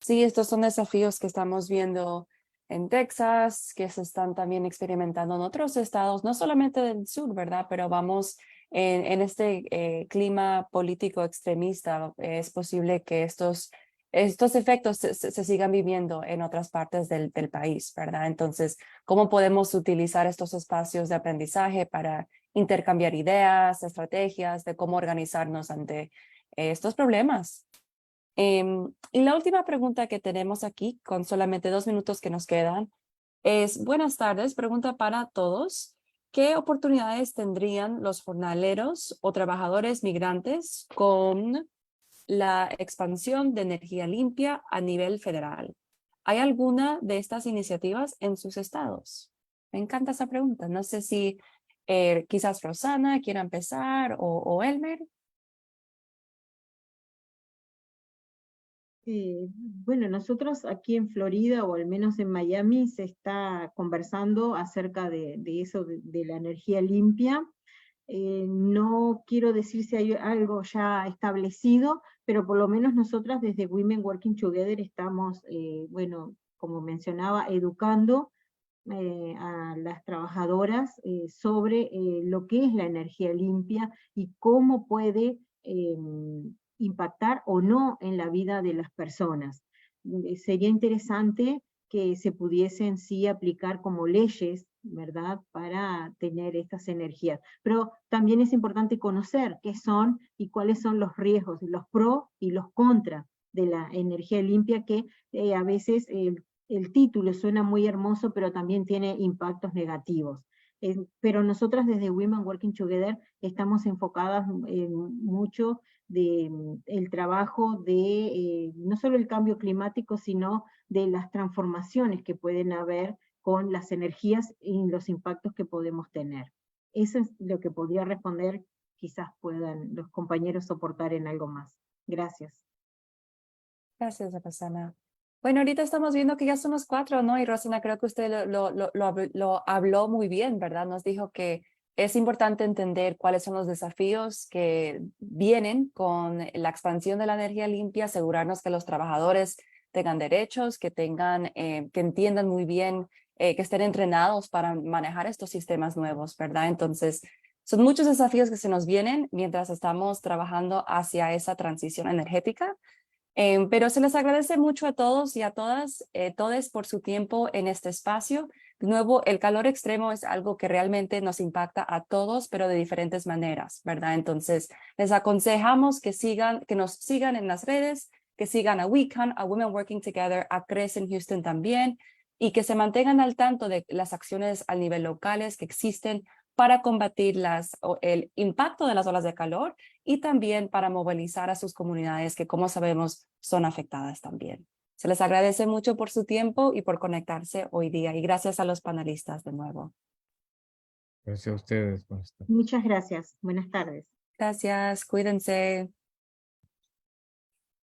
Sí, estos son desafíos que estamos viendo en Texas, que se están también experimentando en otros estados, no solamente del sur, ¿verdad? Pero vamos en este clima político extremista, es posible que estos efectos se sigan viviendo en otras partes del país, ¿verdad? Entonces, ¿cómo podemos utilizar estos espacios de aprendizaje para intercambiar ideas, estrategias de cómo organizarnos ante estos problemas? Y la última pregunta que tenemos aquí, con solamente 2 minutos que nos quedan, es: buenas tardes, pregunta para todos. ¿Qué oportunidades tendrían los jornaleros o trabajadores migrantes con la expansión de energía limpia a nivel federal? ¿Hay alguna de estas iniciativas en sus estados? Me encanta esa pregunta. No sé si quizás Rosana quiera empezar o Elmer. Bueno, nosotros aquí en Florida, o al menos en Miami, se está conversando acerca de eso, de la energía limpia. No quiero decir si hay algo ya establecido, pero por lo menos nosotras desde Women Working Together estamos, bueno, como mencionaba, educando a las trabajadoras sobre lo que es la energía limpia y cómo puede impactar o no en la vida de las personas. Sería interesante que se pudiesen sí aplicar como leyes, ¿verdad?, para tener estas energías. Pero también es importante conocer qué son y cuáles son los riesgos, los pros y los contras de la energía limpia, que a veces el título suena muy hermoso, pero también tiene impactos negativos. Pero nosotras desde Women Working Together estamos enfocadas mucho el trabajo de no solo el cambio climático, sino de las transformaciones que pueden haber con las energías y los impactos que podemos tener. Eso es lo que podría responder, quizás puedan los compañeros soportar en algo más. Gracias. Gracias, Rosana. Bueno, ahorita estamos viendo que ya somos 4, ¿no? Y Rosana, creo que usted lo habló muy bien, ¿verdad? Nos dijo que es importante entender cuáles son los desafíos que vienen con la expansión de la energía limpia, asegurarnos que los trabajadores tengan derechos, que entiendan muy bien, que estén entrenados para manejar estos sistemas nuevos, ¿verdad? Entonces, son muchos desafíos que se nos vienen mientras estamos trabajando hacia esa transición energética. Pero se les agradece mucho a todos y a todas por su tiempo en este espacio. De nuevo, el calor extremo es algo que realmente nos impacta a todos, pero de diferentes maneras, ¿verdad? Entonces, les aconsejamos que nos sigan en las redes, que sigan a WeCon, a Women Working Together, a CRES en Houston también, y que se mantengan al tanto de las acciones a nivel locales que existen para combatir el impacto de las olas de calor y también para movilizar a sus comunidades que, como sabemos, son afectadas también. Se les agradece mucho por su tiempo y por conectarse hoy día. Y gracias a los panelistas de nuevo. Gracias a ustedes. Buenas tardes. Muchas gracias. Buenas tardes. Gracias, cuídense.